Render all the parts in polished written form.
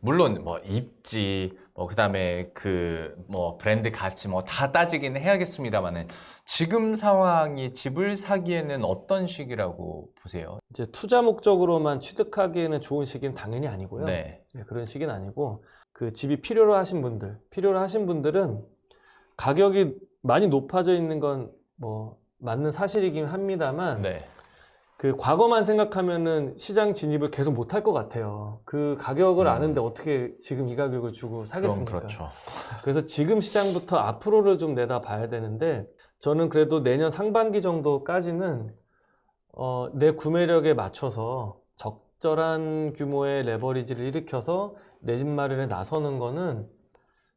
물론 뭐 입지, 뭐 그다음에 그 뭐 브랜드 가치 뭐 다 따지긴 해야겠습니다만은 지금 상황이 집을 사기에는 어떤 시기라고 보세요? 이제 투자 목적으로만 취득하기에는 좋은 시기는 당연히 아니고요. 네. 네, 그런 시기는 아니고 그 집이 필요로 하신 분들은 가격이 많이 높아져 있는 건 뭐 맞는 사실이긴 합니다만 네. 그 과거만 생각하면은 시장 진입을 계속 못할 것 같아요. 그 가격을 아는데 어떻게 지금 이 가격을 주고 그럼 사겠습니까? 그렇죠. 그래서 지금 시장부터 앞으로를 좀 내다봐야 되는데 저는 그래도 내년 상반기 정도까지는 내 구매력에 맞춰서 적절한 규모의 레버리지를 일으켜서 내 집 마련에 나서는 거는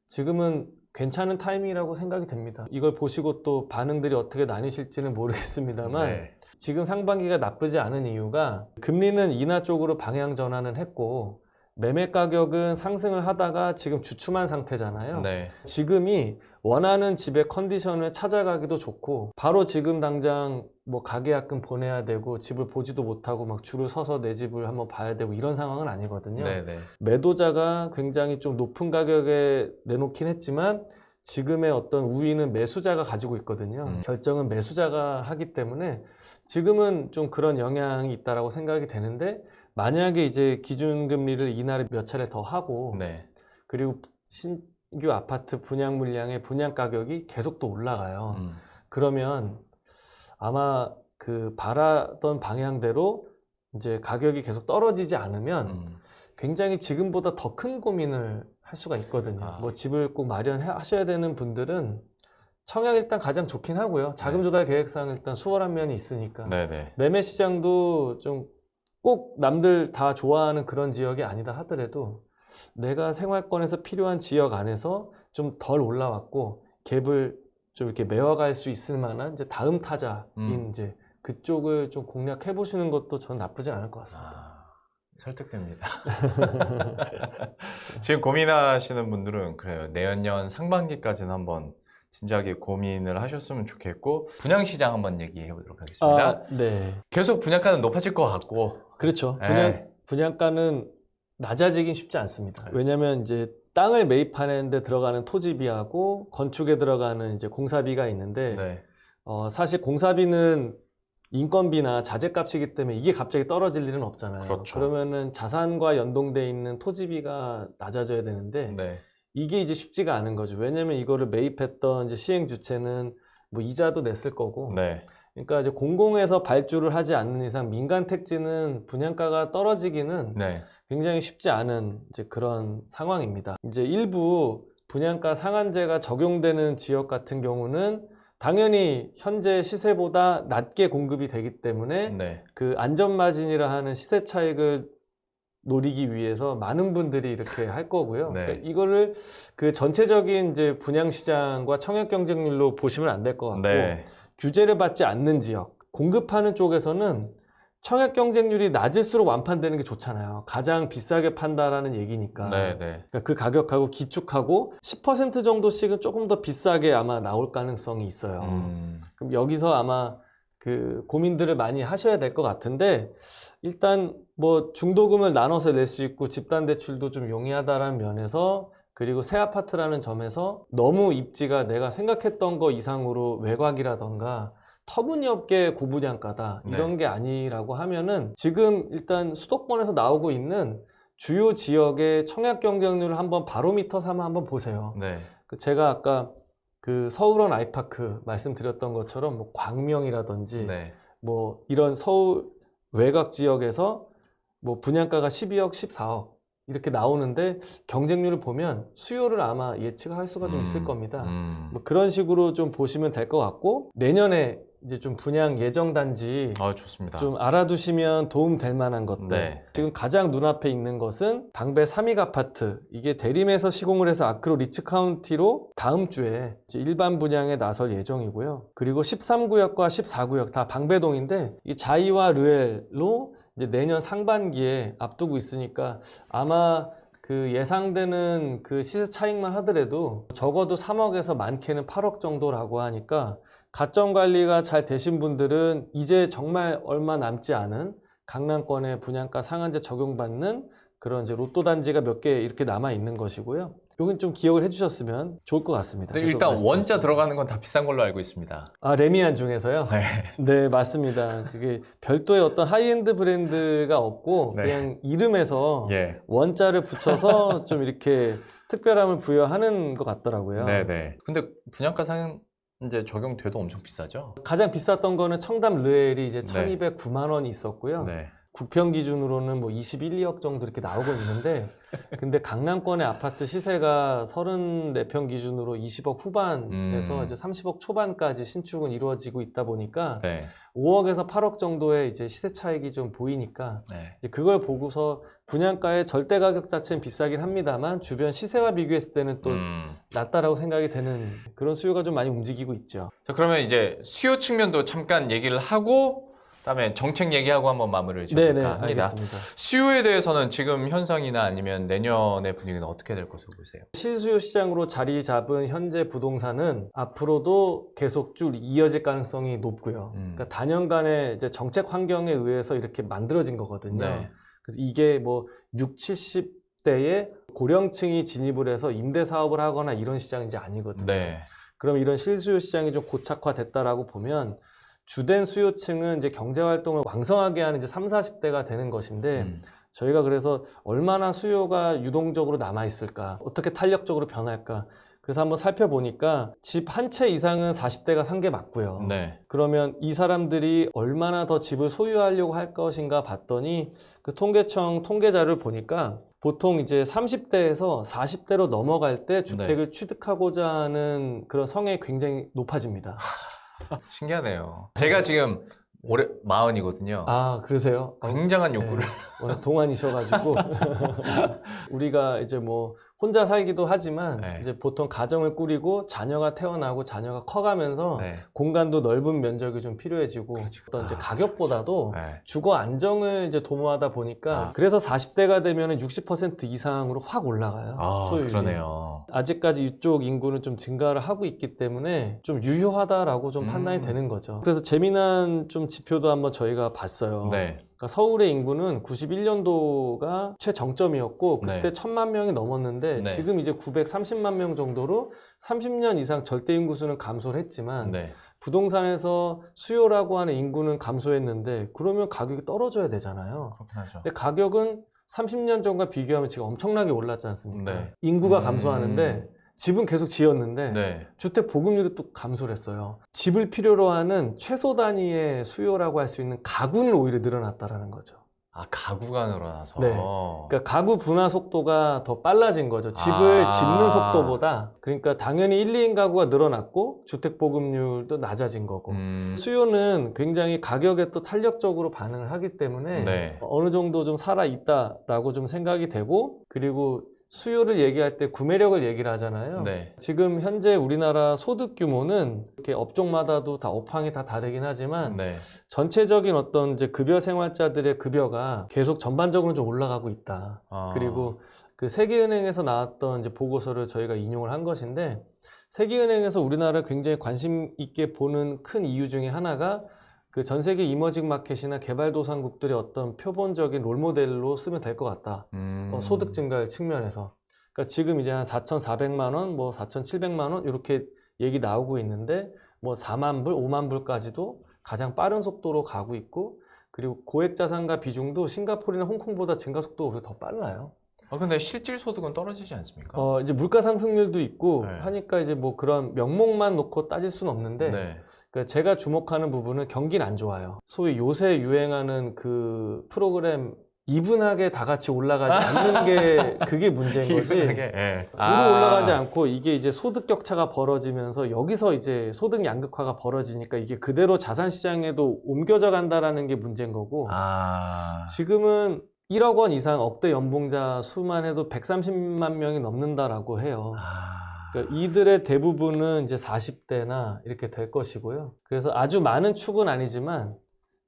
지금은 괜찮은 타이밍이라고 생각이 됩니다. 이걸 보시고 또 반응들이 어떻게 나뉘실지는 모르겠습니다만 네. 지금 상반기가 나쁘지 않은 이유가 금리는 인하 쪽으로 방향 전환은 했고 매매 가격은 상승을 하다가 지금 주춤한 상태잖아요. 네. 지금이 원하는 집의 컨디션을 찾아가기도 좋고 바로 지금 당장 뭐 가계약금 보내야 되고 집을 보지도 못하고 막 줄을 서서 내 집을 한번 봐야 되고 이런 상황은 아니거든요. 네, 네. 매도자가 굉장히 좀 높은 가격에 내놓긴 했지만 지금의 어떤 우위는 매수자가 가지고 있거든요. 결정은 매수자가 하기 때문에 지금은 좀 그런 영향이 있다라고 생각이 되는데 만약에 이제 기준금리를 인하를 몇 차례 더 하고 네. 그리고 신규 아파트 분양 물량의 분양 가격이 계속 또 올라가요. 그러면 아마 그 바라던 방향대로 이제 가격이 계속 떨어지지 않으면 굉장히 지금보다 더 큰 고민을 할 수가 있거든요. 뭐 집을 꼭 마련하셔야 되는 분들은 청약 일단 가장 좋긴 하고요. 자금 조달 계획상 일단 수월한 면이 있으니까. 네네. 매매 시장도 좀 꼭 남들 다 좋아하는 그런 지역이 아니다 하더라도 내가 생활권에서 필요한 지역 안에서 좀 덜 올라왔고 갭을 좀 이렇게 메워갈 수 있을 만한 이제 다음 타자인 이제 그쪽을 좀 공략해 보시는 것도 저는 나쁘진 않을 것 같습니다. 설득됩니다. 지금 고민하시는 분들은 그래요. 내년 상반기까지는 한번 진지하게 고민을 하셨으면 좋겠고 분양시장 한번 얘기해 보도록 하겠습니다. 네. 계속 분양가는 높아질 것 같고 그렇죠. 네. 분양가는 낮아지긴 쉽지 않습니다. 네. 왜냐하면 이제 땅을 매입하는데 들어가는 토지비하고 건축에 들어가는 이제 공사비가 있는데 네. 사실 공사비는 인건비나 자재값이기 때문에 이게 갑자기 떨어질 일은 없잖아요. 그렇죠. 그러면은 자산과 연동돼 있는 토지비가 낮아져야 되는데 네. 이게 이제 쉽지가 않은 거죠. 왜냐하면 이거를 매입했던 이제 시행 주체는 뭐 이자도 냈을 거고, 네. 그러니까 이제 공공에서 발주를 하지 않는 이상 민간 택지는 분양가가 떨어지기는 네. 굉장히 쉽지 않은 이제 그런 상황입니다. 이제 일부 분양가 상한제가 적용되는 지역 같은 경우는 당연히 현재 시세보다 낮게 공급이 되기 때문에 네. 그 안전마진이라 하는 시세 차익을 노리기 위해서 많은 분들이 이렇게 할 거고요. 네. 그러니까 이거를 그 전체적인 이제 분양 시장과 청약 경쟁률로 보시면 안 될 것 같고 네. 규제를 받지 않는 지역, 공급하는 쪽에서는 청약 경쟁률이 낮을수록 완판되는 게 좋잖아요. 가장 비싸게 판다라는 얘기니까. 네. 네. 그러니까 그 가격하고 기축하고 10% 정도씩은 조금 더 비싸게 아마 나올 가능성이 있어요. 그럼 여기서 아마 그 고민들을 많이 하셔야 될 것 같은데 일단 뭐 중도금을 나눠서 낼 수 있고 집단 대출도 좀 용이하다라는 면에서 그리고 새 아파트라는 점에서 너무 입지가 내가 생각했던 거 이상으로 외곽이라던가 터무니없게 고분양가다 이런 네. 게 아니라고 하면은 지금 일단 수도권에서 나오고 있는 주요 지역의 청약 경쟁률을 한번 바로미터 삼아 한번 보세요. 네. 제가 아까 그 서울원 아이파크 말씀드렸던 것처럼 뭐 광명이라든지 네. 뭐 이런 서울 외곽 지역에서 뭐 분양가가 12억, 14억 이렇게 나오는데 경쟁률을 보면 수요를 아마 예측할 수가 좀 있을 겁니다. 뭐 그런 식으로 좀 보시면 될 것 같고 내년에 이제 좀 분양 예정 단지 좋습니다. 좀 알아두시면 도움 될 만한 것들. 네. 지금 가장 눈앞에 있는 것은 방배 삼익 아파트. 이게 대림에서 시공을 해서 아크로 리츠 카운티로 다음 주에 이제 일반 분양에 나설 예정이고요. 그리고 13구역과 14구역 다 방배동인데 이 자이와 르엘로 이제 내년 상반기에 앞두고 있으니까 아마 그 예상되는 그 시세 차익만 하더라도 적어도 3억에서 많게는 8억 정도라고 하니까 가점 관리가 잘 되신 분들은 이제 정말 얼마 남지 않은 강남권의 분양가 상한제 적용받는 그런 이제 로또 단지가 몇 개 이렇게 남아 있는 것이고요. 여긴 좀 기억을 해주셨으면 좋을 것 같습니다. 근데 그래서 일단 원자 말씀드렸습니다. 들어가는 건 다 비싼 걸로 알고 있습니다. 아, 레미안 중에서요? 네. 네, 맞습니다. 그게 별도의 어떤 하이엔드 브랜드가 없고 네. 그냥 이름에서 예. 원자를 붙여서 좀 이렇게 특별함을 부여하는 것 같더라고요. 네네. 근데 분양가상 이제 적용돼도 엄청 비싸죠? 가장 비쌌던 거는 청담 르엘이 이제 네. 1,209만 원이 있었고요. 네. 국평 기준으로는 뭐 21, 2억 정도 이렇게 나오고 있는데 근데 강남권의 아파트 시세가 34평 기준으로 20억 후반에서 이제 30억 초반까지 신축은 이루어지고 있다 보니까 네. 5억에서 8억 정도의 이제 시세 차익이 좀 보이니까 네. 이제 그걸 보고서 분양가의 절대 가격 자체는 비싸긴 합니다만 주변 시세와 비교했을 때는 또 낮다라고 생각이 되는 그런 수요가 좀 많이 움직이고 있죠. 자, 그러면 이제 수요 측면도 잠깐 얘기를 하고 그다음에 정책 얘기하고 한번 마무리를 네네, 지어볼까 합니다. 알겠습니다. 수요에 대해서는 지금 현상이나 아니면 내년의 분위기는 어떻게 될 것으로 보세요? 실수요 시장으로 자리 잡은 현재 부동산은 앞으로도 계속 쭉 이어질 가능성이 높고요. 그러니까 단연간의 이제 정책 환경에 의해서 이렇게 만들어진 거거든요. 네. 그래서 이게 뭐 60, 70대에 고령층이 진입을 해서 임대 사업을 하거나 이런 시장이 이제 아니거든요. 네. 그럼 이런 실수요 시장이 좀 고착화됐다라고 보면 주된 수요층은 이제 경제 활동을 왕성하게 하는 이제 30, 40대가 되는 것인데 저희가 그래서 얼마나 수요가 유동적으로 남아 있을까, 어떻게 탄력적으로 변할까. 그래서 한번 살펴보니까 집 한 채 이상은 40대가 산 게 맞고요. 네. 그러면 이 사람들이 얼마나 더 집을 소유하려고 할 것인가 봤더니 그 통계청 통계자를 보니까 보통 이제 30대에서 40대로 넘어갈 때 주택을 취득하고자 하는 그런 성향이 굉장히 높아집니다. 신기하네요. 제가 지금 올해 40이거든요. 아, 그러세요? 굉장한 욕구를. 네, 워낙 동안이셔가지고 우리가 이제 뭐 혼자 살기도 하지만 네. 이제 보통 가정을 꾸리고 자녀가 태어나고 자녀가 커가면서 네. 공간도 넓은 면적이 좀 필요해지고 그렇죠. 어떤 이제 가격보다도 네. 주거 안정을 이제 도모하다 보니까 그래서 40대가 되면 60% 이상으로 확 올라가요. 소유율이. 그러네요. 아직까지 이쪽 인구는 좀 증가를 하고 있기 때문에 좀 유효하다라고 좀 판단이 되는 거죠. 그래서 재미난 좀 지표도 한번 저희가 봤어요. 네. 그러니까 서울의 인구는 91년도가 최정점이었고 그때 네. 1000만 명이 넘었는데 네. 지금 이제 930만 명 정도로 30년 이상 절대 인구 수는 감소를 했지만 네. 부동산에서 수요라고 하는 인구는 감소했는데 그러면 가격이 떨어져야 되잖아요. 그렇긴 하죠. 근데 가격은 30년 전과 비교하면 지금 엄청나게 올랐지 않습니까? 네. 인구가 감소하는데 집은 계속 지었는데 네. 주택 보급률이 또 감소를 했어요. 집을 필요로 하는 최소 단위의 수요라고 할 수 있는 가구는 오히려 늘어났다라는 거죠. 아, 가구가 늘어나서. 네. 그러니까 가구 분화 속도가 더 빨라진 거죠. 집을 짓는 속도보다. 그러니까 당연히 1, 2인 가구가 늘어났고 주택 보급률도 낮아진 거고. 수요는 굉장히 가격에 또 탄력적으로 반응을 하기 때문에 네. 어느 정도 좀 살아있다라고 좀 생각이 되고 그리고 수요를 얘기할 때 구매력을 얘기를 하잖아요. 네. 지금 현재 우리나라 소득 규모는 이렇게 업종마다도 다 업황이 다 다르긴 하지만 네. 전체적인 어떤 이제 급여 생활자들의 급여가 계속 전반적으로 좀 올라가고 있다. 그리고 그 세계은행에서 나왔던 이제 보고서를 저희가 인용을 한 것인데 세계은행에서 우리나라를 굉장히 관심 있게 보는 큰 이유 중에 하나가 그 전 세계 이머징 마켓이나 개발도상국들의 어떤 표본적인 롤모델로 쓰면 될 것 같다. 소득 증가의 측면에서. 그러니까 지금 이제 한 4,400만 원, 뭐 4,700만 원 이렇게 얘기 나오고 있는데 뭐 4만 불, 5만 불까지도 가장 빠른 속도로 가고 있고 그리고 고액 자산가 비중도 싱가포르나 홍콩보다 증가 속도가 오히려 더 빨라요. 근데 실질 소득은 떨어지지 않습니까? 이제 물가 상승률도 있고 네. 하니까 이제 뭐 그런 명목만 놓고 따질 수는 없는데 네. 그러니까 제가 주목하는 부분은 경기는 안 좋아요. 소위 요새 유행하는 그 프로그램 이분하게 다 같이 올라가지 않는 게 그게 문제인 거지. 네. 고루 올라가지 않고 이게 이제 소득 격차가 벌어지면서 여기서 이제 소득 양극화가 벌어지니까 이게 그대로 자산 시장에도 옮겨져 간다라는 게 문제인 거고. 지금은 1억 원 이상 억대 연봉자 수만 해도 130만 명이 넘는다라고 해요. 그러니까 이들의 대부분은 이제 40대나 이렇게 될 것이고요. 그래서 아주 많은 축은 아니지만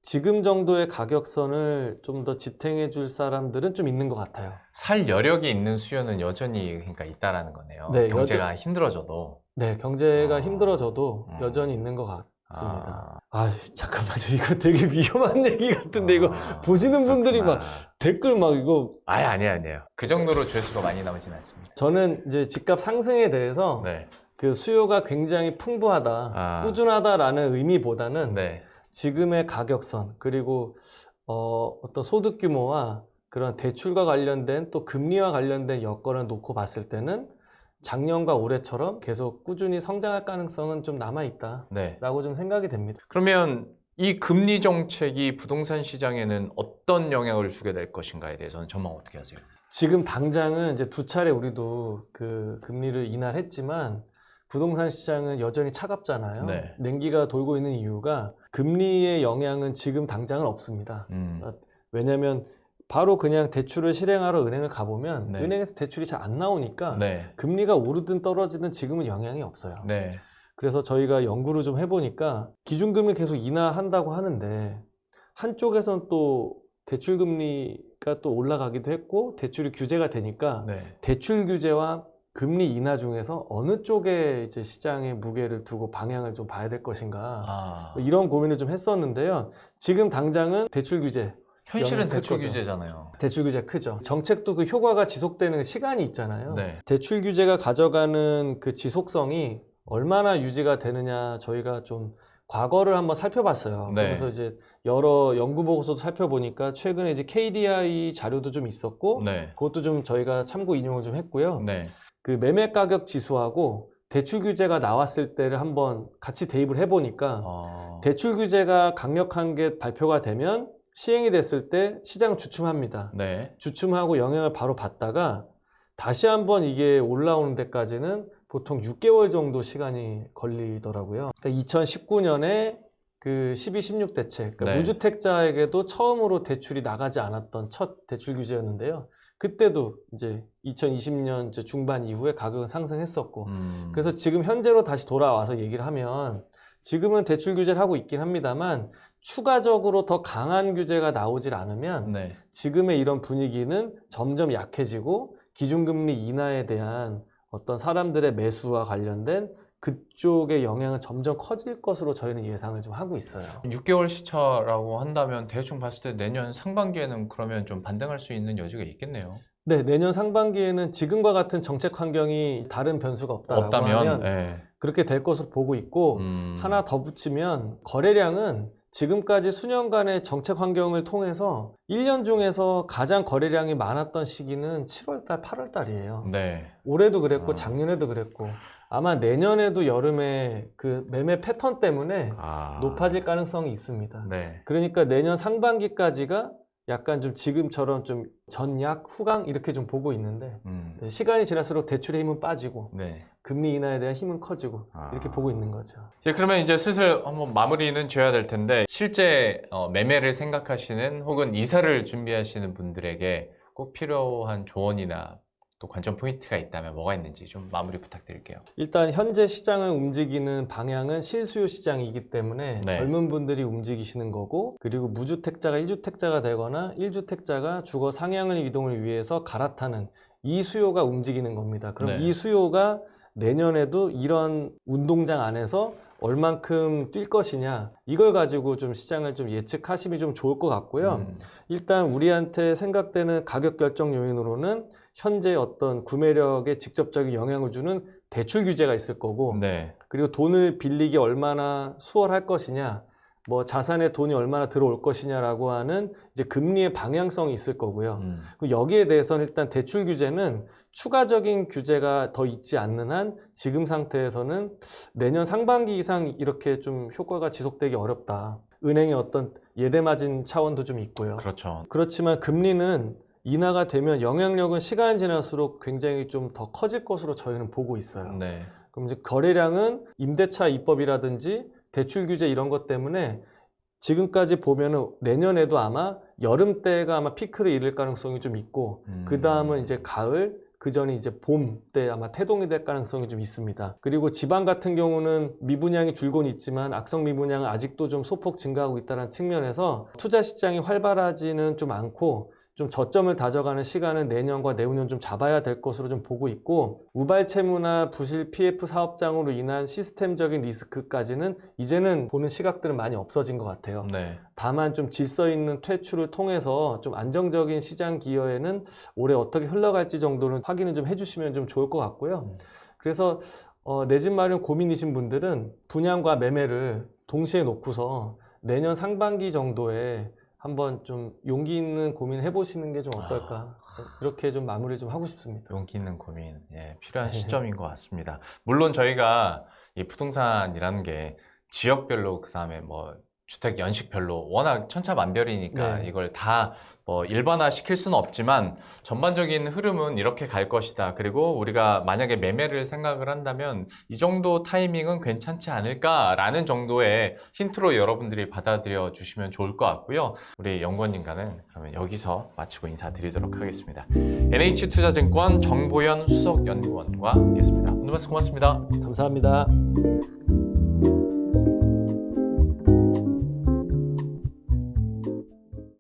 지금 정도의 가격선을 좀 더 지탱해 줄 사람들은 좀 있는 것 같아요. 살 여력이 있는 수요는 여전히 그러니까 있다라는 거네요. 네, 경제가 힘들어져도. 네, 경제가 힘들어져도 여전히 있는 것 잠깐만요. 이거 되게 위험한 얘기 같은데 이거 보시는 분들이 막 댓글 막 이거 아니에요. 그 정도로 조회수가 많이 나오진 않습니다. 저는 이제 집값 상승에 대해서 네. 그 수요가 굉장히 풍부하다, 꾸준하다라는 의미보다는 네. 지금의 가격선 그리고 어떤 소득 규모와 그런 대출과 관련된 또 금리와 관련된 여건을 놓고 봤을 때는 작년과 올해처럼 계속 꾸준히 성장할 가능성은 좀 남아있다라고 네. 좀 생각이 됩니다. 그러면 이 금리 정책이 부동산 시장에는 어떤 영향을 주게 될 것인가에 대해서는 전망 어떻게 하세요? 지금 당장은 이제 두 차례 우리도 그 금리를 인하했지만 부동산 시장은 여전히 차갑잖아요. 네. 냉기가 돌고 있는 이유가 금리의 영향은 지금 당장은 없습니다. 왜냐하면 바로 그냥 대출을 실행하러 은행을 가보면 네. 은행에서 대출이 잘 안 나오니까 네. 금리가 오르든 떨어지든 지금은 영향이 없어요. 네. 그래서 저희가 연구를 좀 해보니까 기준금리 계속 인하한다고 하는데 한쪽에선 또 대출금리가 또 올라가기도 했고 대출이 규제가 되니까 네. 대출 규제와 금리 인하 중에서 어느 쪽에 이제 시장의 무게를 두고 방향을 좀 봐야 될 것인가 이런 고민을 좀 했었는데요. 지금 당장은 대출 규제 현실은 영향 대출 거죠. 규제잖아요. 대출 규제 크죠. 정책도 그 효과가 지속되는 시간이 있잖아요. 네. 대출 규제가 가져가는 그 지속성이 얼마나 유지가 되느냐 저희가 좀 과거를 한번 살펴봤어요. 네. 그래서 이제 여러 연구 보고서도 살펴보니까 최근에 이제 KDI 자료도 좀 있었고 네. 그것도 좀 저희가 참고 인용을 좀 했고요. 네. 그 매매 가격 지수하고 대출 규제가 나왔을 때를 한번 같이 대입을 해보니까 대출 규제가 강력한 게 발표가 되면 시행이 됐을 때 시장 주춤합니다. 네. 주춤하고 영향을 바로 받다가 다시 한번 이게 올라오는 데까지는 보통 6개월 정도 시간이 걸리더라고요. 그러니까 2019년에 그 12-16 대책, 그러니까 네. 무주택자에게도 처음으로 대출이 나가지 않았던 첫 대출 규제였는데요. 그때도 이제 2020년 중반 이후에 가격은 상승했었고 그래서 지금 현재로 다시 돌아와서 얘기를 하면 지금은 대출 규제를 하고 있긴 합니다만 추가적으로 더 강한 규제가 나오질 않으면 네. 지금의 이런 분위기는 점점 약해지고 기준금리 인하에 대한 어떤 사람들의 매수와 관련된 그쪽의 영향은 점점 커질 것으로 저희는 예상을 좀 하고 있어요. 6개월 시차라고 한다면 대충 봤을 때 내년 상반기에는 그러면 좀 반등할 수 있는 여지가 있겠네요. 네, 내년 상반기에는 지금과 같은 정책 환경이 다른 변수가 없다라고 하면 네. 그렇게 될 것으로 보고 있고 하나 더 붙이면 거래량은 지금까지 수년간의 정책 환경을 통해서 1년 중에서 가장 거래량이 많았던 시기는 7월달, 8월달이에요. 네. 올해도 그랬고 작년에도 그랬고 아마 내년에도 여름에 그 매매 패턴 때문에 높아질 가능성이 있습니다. 네. 그러니까 내년 상반기까지가 약간 좀 지금처럼 좀 전약, 후강 이렇게 좀 보고 있는데 시간이 지날수록 대출의 힘은 빠지고 네. 금리 인하에 대한 힘은 커지고 이렇게 보고 있는 거죠. 그러면 이제 슬슬 한번 마무리는 지어야 될 텐데 실제 매매를 생각하시는 혹은 이사를 준비하시는 분들에게 꼭 필요한 조언이나 또 관점 포인트가 있다면 뭐가 있는지 좀 마무리 부탁드릴게요. 일단 현재 시장을 움직이는 방향은 실수요 시장이기 때문에 네. 젊은 분들이 움직이시는 거고 그리고 무주택자가 1주택자가 되거나 1주택자가 주거 상향을 이동을 위해서 갈아타는 이 수요가 움직이는 겁니다. 그럼 네. 이 수요가 내년에도 이런 운동장 안에서 얼만큼 뛸 것이냐 이걸 가지고 좀 시장을 좀 예측하시면 좀 좋을 것 같고요. 일단 우리한테 생각되는 가격 결정 요인으로는 현재 어떤 구매력에 직접적인 영향을 주는 대출 규제가 있을 거고 네. 그리고 돈을 빌리기 얼마나 수월할 것이냐 뭐 자산에 돈이 얼마나 들어올 것이냐라고 하는 이제 금리의 방향성이 있을 거고요. 여기에 대해서는 일단 대출 규제는 추가적인 규제가 더 있지 않는 한 지금 상태에서는 내년 상반기 이상 이렇게 좀 효과가 지속되기 어렵다. 은행의 어떤 예대마진 차원도 좀 있고요. 그렇죠. 그렇지만 금리는 인하가 되면 영향력은 시간이 지날수록 굉장히 좀 더 커질 것으로 저희는 보고 있어요. 네. 그럼 이제 거래량은 임대차 입법이라든지 대출 규제 이런 것 때문에 지금까지 보면은 내년에도 아마 여름 때가 아마 피크를 이룰 가능성이 좀 있고 그 다음은 이제 가을 그 전에 이제 봄 때 아마 태동이 될 가능성이 좀 있습니다. 그리고 지방 같은 경우는 미분양이 줄고는 있지만 악성 미분양은 아직도 좀 소폭 증가하고 있다는 측면에서 투자 시장이 활발하지는 좀 않고 좀 저점을 다져가는 시간은 내년과 내후년 좀 잡아야 될 것으로 좀 보고 있고, 우발 채무나 부실 PF 사업장으로 인한 시스템적인 리스크까지는 이제는 보는 시각들은 많이 없어진 것 같아요. 네. 다만 좀 질서 있는 퇴출을 통해서 좀 안정적인 시장 기여에는 올해 어떻게 흘러갈지 정도는 확인을 좀 해주시면 좀 좋을 것 같고요. 그래서 내 집 마련 고민이신 분들은 분양과 매매를 동시에 놓고서 내년 상반기 정도에 한번 좀 용기 있는 고민 해보시는 게 좀 어떨까, 이렇게 좀 마무리 좀 하고 싶습니다. 용기 있는 고민, 예, 필요한 네. 시점인 것 같습니다. 물론 저희가 이 부동산이라는 게 지역별로, 그 다음에 뭐 주택 연식별로 워낙 천차만별이니까 네. 이걸 다 뭐 일반화 시킬 수는 없지만 전반적인 흐름은 이렇게 갈 것이다. 그리고 우리가 만약에 매매를 생각을 한다면 이 정도 타이밍은 괜찮지 않을까라는 정도의 힌트로 여러분들이 받아들여 주시면 좋을 것 같고요. 우리 연구원님과는 그러면 여기서 마치고 인사드리도록 하겠습니다. NH투자증권 정보현 수석연구원과 함께했습니다. 오늘 말씀 고맙습니다. 감사합니다.